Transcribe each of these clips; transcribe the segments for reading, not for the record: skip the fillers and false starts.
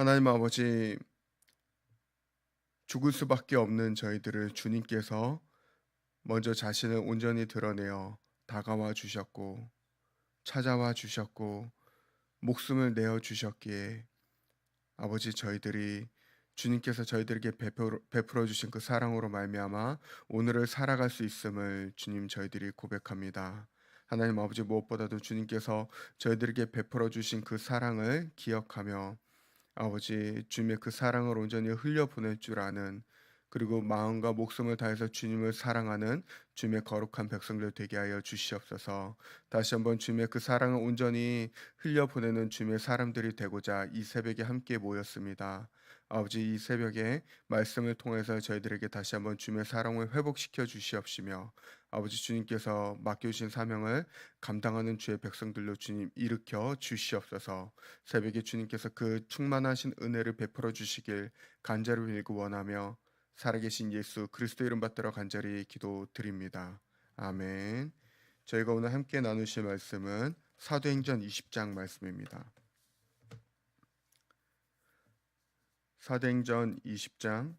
하나님 아버지, 죽을 수밖에 없는 저희들을 주님께서 먼저 자신을 온전히 드러내어 다가와 주셨고, 찾아와 주셨고, 목숨을 내어 주셨기에 아버지, 저희들이 주님께서 저희들에게 베풀어 주신 그 사랑으로 말미암아 오늘을 살아갈 수 있음을 주님 저희들이 고백합니다. 하나님 아버지, 무엇보다도 주님께서 저희들에게 베풀어 주신 그 사랑을 기억하며 아버지, 주님의 그 사랑을 온전히 흘려보낼 줄 아는, 그리고 마음과 목숨을 다해서 주님을 사랑하는 주님의 거룩한 백성들 되게 하여 주시옵소서. 다시 한번 주님의 그 사랑을 온전히 흘려보내는 주님의 사람들이 되고자 이 새벽에 함께 모였습니다. 아버지, 이 새벽에 말씀을 통해서 저희들에게 다시 한번 주님의 사랑을 회복시켜 주시옵시며, 아버지, 주님께서 맡겨주신 사명을 감당하는 주의 백성들로 주님 일으켜 주시옵소서. 새벽에 주님께서 그 충만하신 은혜를 베풀어 주시길 간절히 빌고 원하며, 살아계신 예수 그리스도 이름 받들어 간절히 기도드립니다. 아멘. 저희가 오늘 함께 나누실 말씀은 사도행전 20장 말씀입니다. 사도행전 20장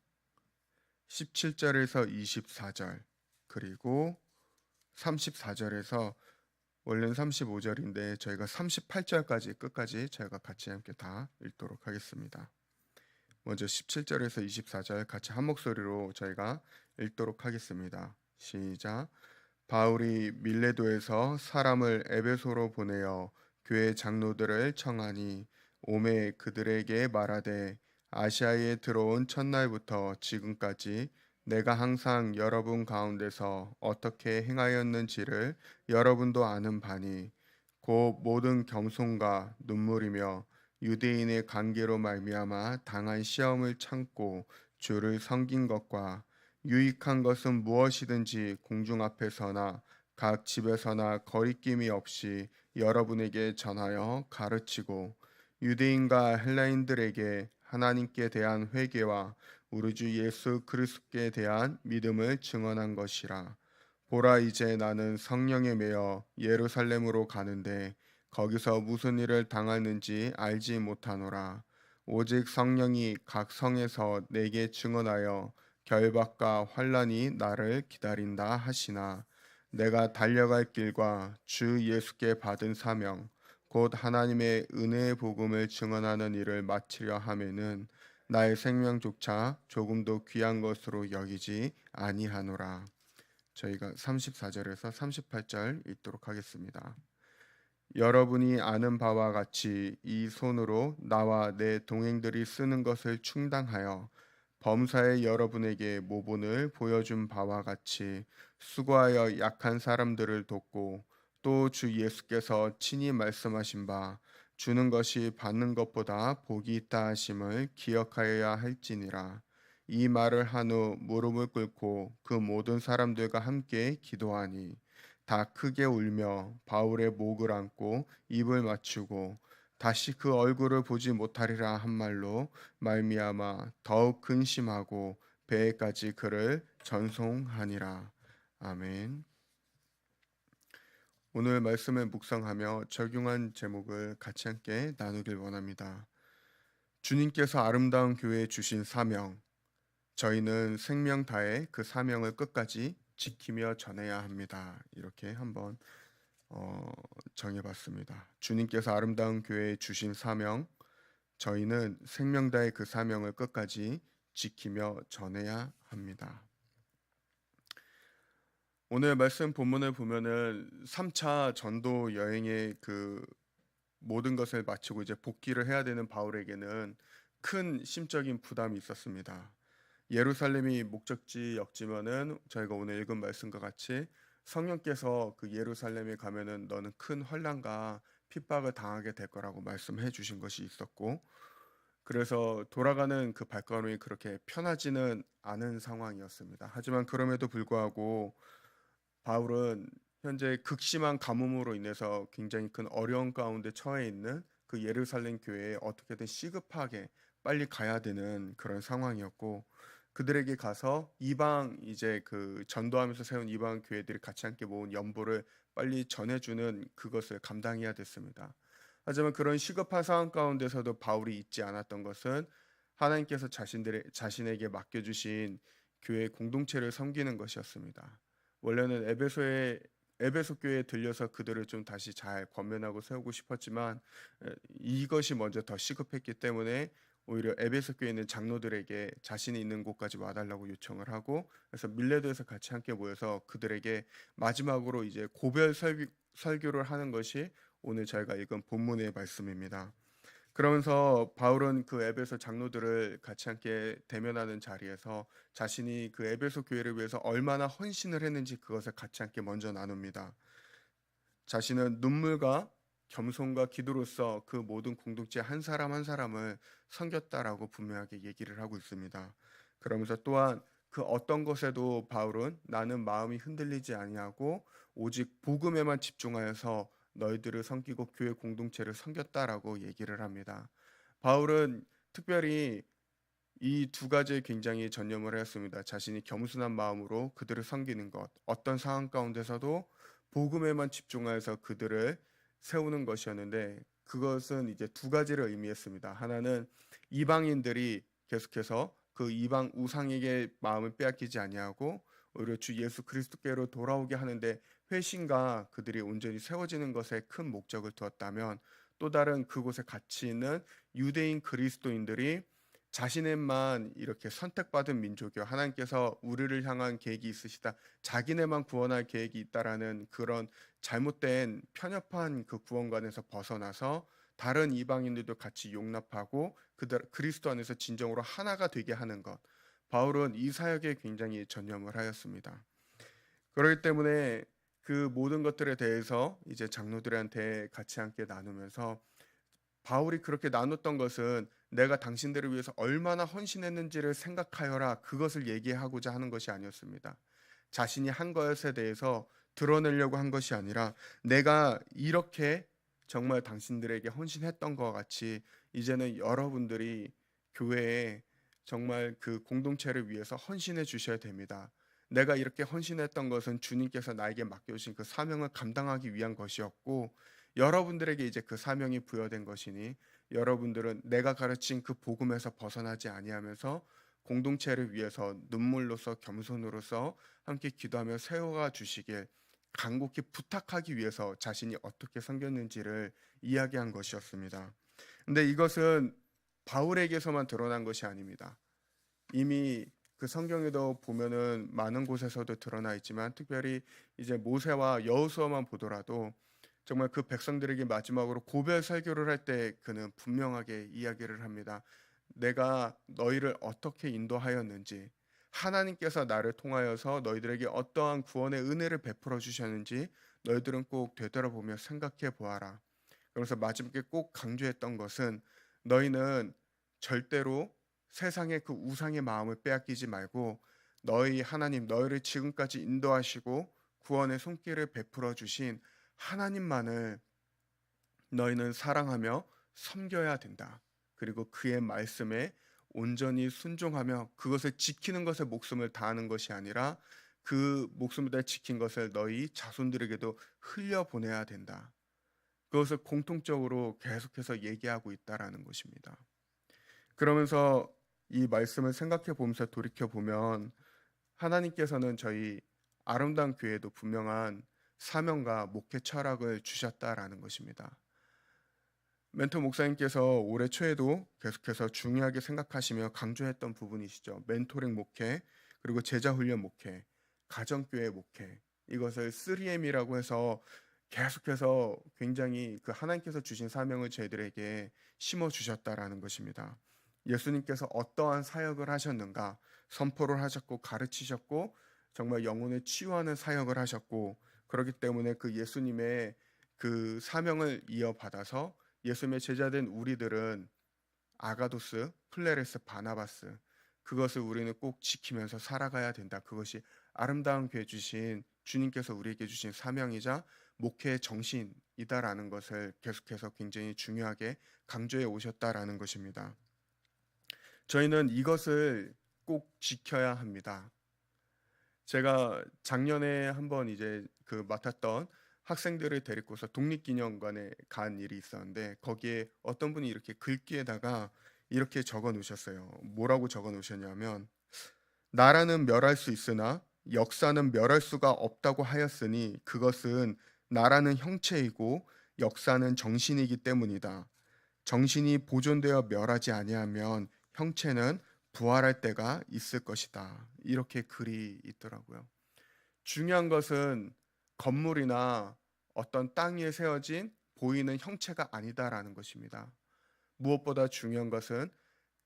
17절에서 24절, 그리고 34절에서, 원래는 35절인데 저희가 38절까지 끝까지 저희가 같이 함께 다 읽도록 하겠습니다. 먼저 17절에서 24절 같이 한 목소리로 저희가 읽도록 하겠습니다. 시작. 바울이 밀레도에서 사람을 에베소로 보내어 교회 장로들을 청하니, 오매 그들에게 말하되, 아시아에 들어온 첫날부터 지금까지 내가 항상 여러분 가운데서 어떻게 행하였는지를 여러분도 아는 바니, 곧 모든 겸손과 눈물이며 유대인의 관계로 말미암아 당한 시험을 참고 주를 섬긴 것과 유익한 것은 무엇이든지 공중 앞에서나 각 집에서나 거리낌이 없이 여러분에게 전하여 가르치고, 유대인과 헬라인들에게 하나님께 대한 회개와 우리 주 예수 그리스도께 대한 믿음을 증언한 것이라. 보라, 이제 나는 성령에 매여 예루살렘으로 가는데 거기서 무슨 일을 당하는지 알지 못하노라. 오직 성령이 각 성에서 내게 증언하여 결박과 환난이 나를 기다린다 하시나, 내가 달려갈 길과 주 예수께 받은 사명 곧 하나님의 은혜의 복음을 증언하는 일을 마치려 하면은 나의 생명조차 조금도 귀한 것으로 여기지 아니하노라. 저희가 34절에서 38절 읽도록 하겠습니다. 여러분이 아는 바와 같이 이 손으로 나와 내 동행들이 쓰는 것을 충당하여 범사에 여러분에게 모본을 보여준 바와 같이 수고하여 약한 사람들을 돕고, 또 주 예수께서 친히 말씀하신 바 주는 것이 받는 것보다 복이 있다 하심을 기억하여야 할지니라. 이 말을 한 후 무릎을 꿇고 그 모든 사람들과 함께 기도하니, 다 크게 울며 바울의 목을 안고 입을 맞추고 다시 그 얼굴을 보지 못하리라 한 말로 말미암아 더욱 근심하고 배에까지 그를 전송하니라. 아멘. 오늘 말씀을 묵상하며 적용한 제목을 같이 함께 나누길 원합니다. 주님께서 아름다운 교회에 주신 사명, 저희는 생명 다해 그 사명을 끝까지 지키며 전해야 합니다. 이렇게 한번 정해봤습니다. 주님께서 아름다운 교회에 주신 사명, 저희는 생명 다해 그 사명을 끝까지 지키며 전해야 합니다. 오늘 말씀 본문을 보면은 3차 전도 여행의 그 모든 것을 마치고 이제 복귀를 해야 되는 바울에게는 큰 심적인 부담이 있었습니다. 예루살렘이 목적지였지만은 저희가 오늘 읽은 말씀과 같이 성령께서 그 예루살렘에 가면은 너는 큰 환난과 핍박을 당하게 될 거라고 말씀해 주신 것이 있었고, 그래서 돌아가는 그 발걸음이 그렇게 편하지는 않은 상황이었습니다. 하지만 그럼에도 불구하고 바울은 현재 극심한 가뭄으로 인해서 굉장히 큰 어려운 가운데 처해 있는 그 예루살렘 교회에 어떻게든 시급하게 빨리 가야 되는 그런 상황이었고, 그들에게 가서 이방 이제 그 전도하면서 세운 이방 교회들이 같이 함께 모은 연보를 빨리 전해주는 그것을 감당해야 됐습니다. 하지만 그런 시급한 상황 가운데서도 바울이 잊지 않았던 것은 하나님께서 자신에게 맡겨주신 교회 공동체를 섬기는 것이었습니다. 원래는 에베소 교회에 들려서 그들을 좀 다시 잘 권면하고 세우고 싶었지만 이것이 먼저 더 시급했기 때문에 오히려 에베소 교회 있는 장로들에게 자신이 있는 곳까지 와달라고 요청을 하고, 그래서 밀레도에서 같이 함께 모여서 그들에게 마지막으로 이제 고별 설교를 하는 것이 오늘 저희가 읽은 본문의 말씀입니다. 그러면서 바울은 그 에베소 장로들을 같이 함께 대면하는 자리에서 자신이 그 에베소 교회를 위해서 얼마나 헌신을 했는지 그것을 같이 함께 먼저 나눕니다. 자신은 눈물과 겸손과 기도로서 그 모든 공동체 한 사람 한 사람을 섬겼다라고 분명하게 얘기를 하고 있습니다. 그러면서 또한 그 어떤 것에도 바울은 나는 마음이 흔들리지 아니하고 오직 복음에만 집중하여서 너희들을 섬기고 교회 공동체를 섬겼다라고 얘기를 합니다. 바울은 특별히 이 두 가지에 굉장히 전념을 하였습니다. 자신이 겸손한 마음으로 그들을 섬기는 것, 어떤 상황 가운데서도 복음에만 집중하여서 그들을 세우는 것이었는데, 그것은 이제 두 가지를 의미했습니다. 하나는 이방인들이 계속해서 그 이방 우상에게 마음을 빼앗기지 아니하고 오히려 주 예수 그리스도께로 돌아오게 하는데 회심과 그들이 온전히 세워지는 것에 큰 목적을 두었다면, 또 다른 그곳에 같이 있는 유대인 그리스도인들이 자신의만 이렇게 선택받은 민족이요, 하나님께서 우리를 향한 계획이 있으시다, 자기네만 구원할 계획이 있다라는 그런 잘못된 편협한 그 구원관에서 벗어나서 다른 이방인들도 같이 용납하고 그들 그리스도 안에서 진정으로 하나가 되게 하는 것, 바울은 이 사역에 굉장히 전념을 하였습니다. 그렇기 때문에 그 모든 것들에 대해서 이제 장로들한테 같이 함께 나누면서 바울이 그렇게 나눴던 것은 내가 당신들을 위해서 얼마나 헌신했는지를 생각하여라, 그것을 얘기하고자 하는 것이 아니었습니다. 자신이 한 것에 대해서 드러내려고 한 것이 아니라 내가 이렇게 정말 당신들에게 헌신했던 것 같이 이제는 여러분들이 교회에 정말 그 공동체를 위해서 헌신해 주셔야 됩니다. 내가 이렇게 헌신했던 것은 주님께서 나에게 맡겨주신 그 사명을 감당하기 위한 것이었고, 여러분들에게 이제 그 사명이 부여된 것이니 여러분들은 내가 가르친 그 복음에서 벗어나지 아니하면서 공동체를 위해서 눈물로써 겸손으로서 함께 기도하며 세워가 주시길 간곡히 부탁하기 위해서 자신이 어떻게 섬겼는지를 이야기한 것이었습니다. 근데 이것은 바울에게서만 드러난 것이 아닙니다. 이미 그 성경에도 보면은 많은 곳에서도 드러나 있지만, 특별히 이제 모세와 여호수아만 보더라도 정말 그 백성들에게 마지막으로 고별 설교를 할 때 그는 분명하게 이야기를 합니다. 내가 너희를 어떻게 인도하였는지, 하나님께서 나를 통하여서 너희들에게 어떠한 구원의 은혜를 베풀어 주셨는지 너희들은 꼭 되돌아보며 생각해 보아라. 그러면서 마지막에 꼭 강조했던 것은 너희는 절대로 세상의 그 우상의 마음을 빼앗기지 말고 너희 하나님, 너희를 지금까지 인도하시고 구원의 손길을 베풀어 주신 하나님만을 너희는 사랑하며 섬겨야 된다. 그리고 그의 말씀에 온전히 순종하며 그것을 지키는 것에 목숨을 다하는 것이 아니라 그 목숨을 다해 지킨 것을 너희 자손들에게도 흘려보내야 된다. 그것을 공통적으로 계속해서 얘기하고 있다라는 것입니다. 그러면서 이 말씀을 생각해 보면서 돌이켜 보면 하나님께서는 저희 아름다운 교회에도 분명한 사명과 목회 철학을 주셨다라는 것입니다. 멘토 목사님께서 올해 초에도 계속해서 중요하게 생각하시며 강조했던 부분이시죠. 멘토링 목회, 그리고 제자 훈련 목회, 가정교회 목회, 이것을 3M이라고 해서 계속해서 굉장히 그 하나님께서 주신 사명을 저희들에게 심어 주셨다라는 것입니다. 예수님께서 어떠한 사역을 하셨는가, 선포를 하셨고 가르치셨고 정말 영혼을 치유하는 사역을 하셨고, 그렇기 때문에 그 예수님의 그 사명을 이어받아서 예수님의 제자된 우리들은 아가도스, 플레레스, 바나바스, 그것을 우리는 꼭 지키면서 살아가야 된다. 그것이 아름다운 교회 주신 주님께서 우리에게 주신 사명이자 목회의 정신이다라는 것을 계속해서 굉장히 중요하게 강조해 오셨다라는 것입니다. 저희는 이것을 꼭 지켜야 합니다. 제가 작년에 한번 이제 그 맡았던 학생들을 데리고서 독립기념관에 간 일이 있었는데 거기에 어떤 분이 이렇게 글귀에다가 이렇게 적어 놓으셨어요. 뭐라고 적어 놓으셨냐면 나라는 멸할 수 있으나 역사는 멸할 수가 없다고 하였으니 그것은 나라는 형체이고 역사는 정신이기 때문이다. 정신이 보존되어 멸하지 아니하면 형체는 부활할 때가 있을 것이다. 이렇게 글이 있더라고요. 중요한 것은 건물이나 어떤 땅 위에 세워진 보이는 형체가 아니다라는 것입니다. 무엇보다 중요한 것은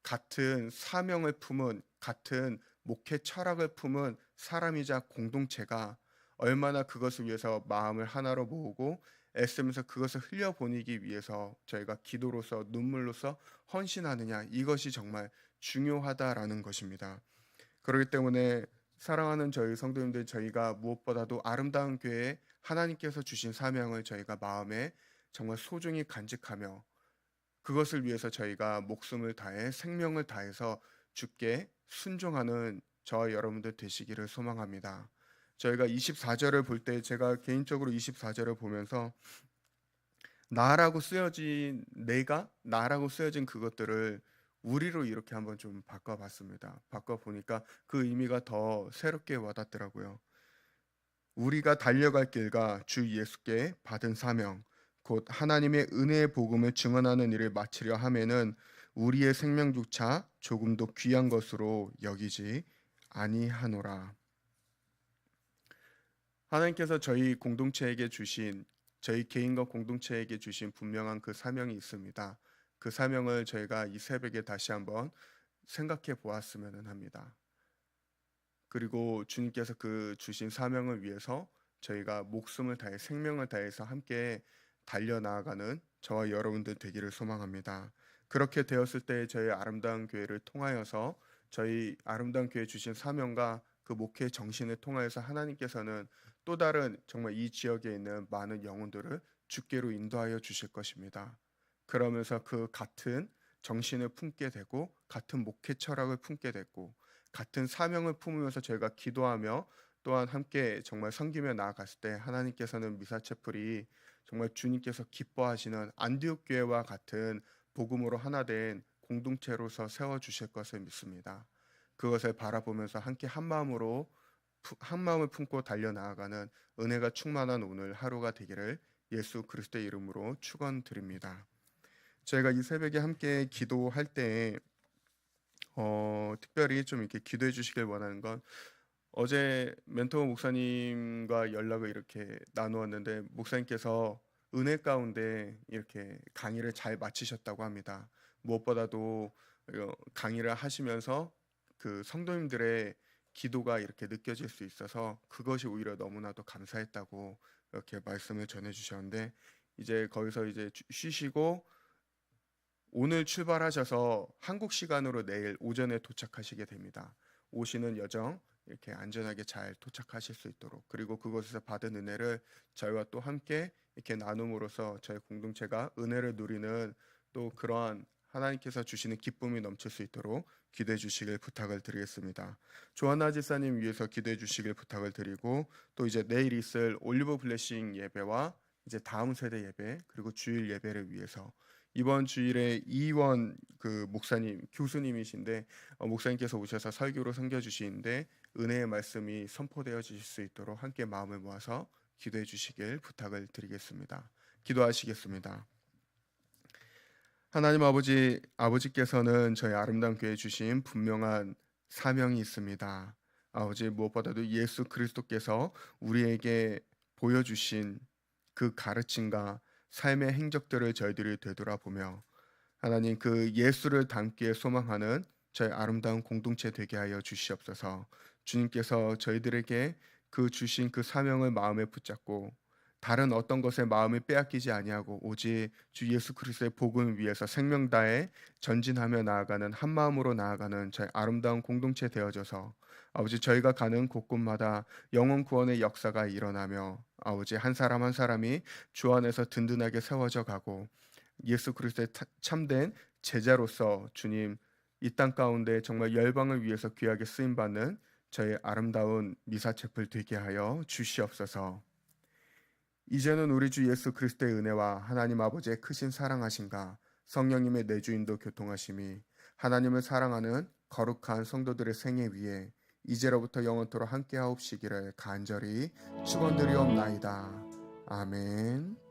같은 사명을 품은 같은 목회 철학을 품은 사람이자 공동체가 얼마나 그것을 위해서 마음을 하나로 모으고 애쓰면서 그것을 흘려보내기 위해서 저희가 기도로서 눈물로서 헌신하느냐 이것이 정말 중요하다라는 것입니다. 그렇기 때문에 사랑하는 저희 성도님들 저희가 무엇보다도 아름다운 교회에 하나님께서 주신 사명을 저희가 마음에 정말 소중히 간직하며 그것을 위해서 저희가 목숨을 다해 생명을 다해서 주께 순종하는 저와 여러분들 되시기를 소망합니다. 저희가 24절을 볼 때 제가 개인적으로 24절을 보면서 나라고 쓰여진 내가 나라고 쓰여진 그것들을 우리로 이렇게 한번 좀 바꿔봤습니다. 바꿔보니까 그 의미가 더 새롭게 와닿더라고요. 우리가 달려갈 길과 주 예수께 받은 사명, 곧 하나님의 은혜의 복음을 증언하는 일을 마치려 함에는 우리의 생명조차 조금도 귀한 것으로 여기지 아니하노라. 하나님께서 저희 공동체에게 주신 저희 개인과 공동체에게 주신 분명한 그 사명이 있습니다. 그 사명을 저희가 이 새벽에 다시 한번 생각해 보았으면 합니다. 그리고 주님께서 그 주신 사명을 위해서 저희가 목숨을 다해 생명을 다해서 함께 달려나아가는 저와 여러분들 되기를 소망합니다. 그렇게 되었을 때 저희 아름다운 교회를 통하여서 저희 아름다운 교회 주신 사명과 그 목회 정신을 통하여서 하나님께서는 또 다른 정말 이 지역에 있는 많은 영혼들을 주께로 인도하여 주실 것입니다. 그러면서 그 같은 정신을 품게 되고 같은 목회 철학을 품게 됐고 같은 사명을 품으면서 저희가 기도하며 또한 함께 정말 섬기며 나아갔을 때 하나님께서는 미사체풀이 정말 주님께서 기뻐하시는 안디옥 교회와 같은 복음으로 하나 된 공동체로서 세워 주실 것을 믿습니다. 그것을 바라보면서 함께 한 마음을 품고 달려 나아가는 은혜가 충만한 오늘 하루가 되기를 예수 그리스도의 이름으로 축원드립니다. 저희가 이 새벽에 함께 기도할 때 특별히 좀 이렇게 기도해 주시길 원하는 건 어제 멘토 목사님과 연락을 이렇게 나누었는데 목사님께서 은혜 가운데 이렇게 강의를 잘 마치셨다고 합니다. 무엇보다도 강의를 하시면서 그 성도님들의 기도가 이렇게 느껴질 수 있어서 그것이 오히려 너무나도 감사했다고 이렇게 말씀을 전해 주셨는데 이제 거기서 이제 쉬시고 오늘 출발하셔서 한국 시간으로 내일 오전에 도착하시게 됩니다. 오시는 여정 이렇게 안전하게 잘 도착하실 수 있도록 그리고 그곳에서 받은 은혜를 저희와 또 함께 이렇게 나눔으로써 저희 공동체가 은혜를 누리는 또 그러한 하나님께서 주시는 기쁨이 넘칠 수 있도록 기도해 주시길 부탁을 드리겠습니다. 조한나 지사님 위해서 기도해 주시길 부탁을 드리고 또 이제 내일 있을 올리브 블레싱 예배와 이제 다음 세대 예배 그리고 주일 예배를 위해서 이번 주일에 이원 그 목사님 교수님이신데 목사님께서 오셔서 설교로 섬겨 주시는데 은혜의 말씀이 선포되어 주실 수 있도록 함께 마음을 모아서 기도해 주시길 부탁을 드리겠습니다. 기도하시겠습니다. 하나님 아버지께서는 저희 아름다운 교회 주신 분명한 사명이 있습니다. 아버지 무엇보다도 예수 그리스도께서 우리에게 보여주신 그 가르침과 삶의 행적들을 저희들이 되돌아보며 하나님 그 예수를 닮기에 소망하는 저희 아름다운 공동체 되게 하여 주시옵소서. 주님께서 저희들에게 그 주신 그 사명을 마음에 붙잡고 다른 어떤 것에 마음을 빼앗기지 아니하고 오직 주 예수 그리스도의 복음을 위해서 생명 다해 전진하며 나아가는 한 마음으로 나아가는 저희 아름다운 공동체 되어져서 아버지 저희가 가는 곳곳마다 영혼 구원의 역사가 일어나며 아버지 한 사람 한 사람이 주 안에서 든든하게 세워져 가고 예수 그리스도의 참된 제자로서 주님 이 땅 가운데 정말 열방을 위해서 귀하게 쓰임 받는 저의 아름다운 미사체풀 되게 하여 주시옵소서. 이제는 우리 주 예수 그리스도의 은혜와 하나님 아버지의 크신 사랑하심과 성령님의 내주인도 교통하심이 하나님을 사랑하는 거룩한 성도들의 생애 위에 이제로부터 영원토록 함께하옵시기를 간절히 축원드리옵나이다. 아멘.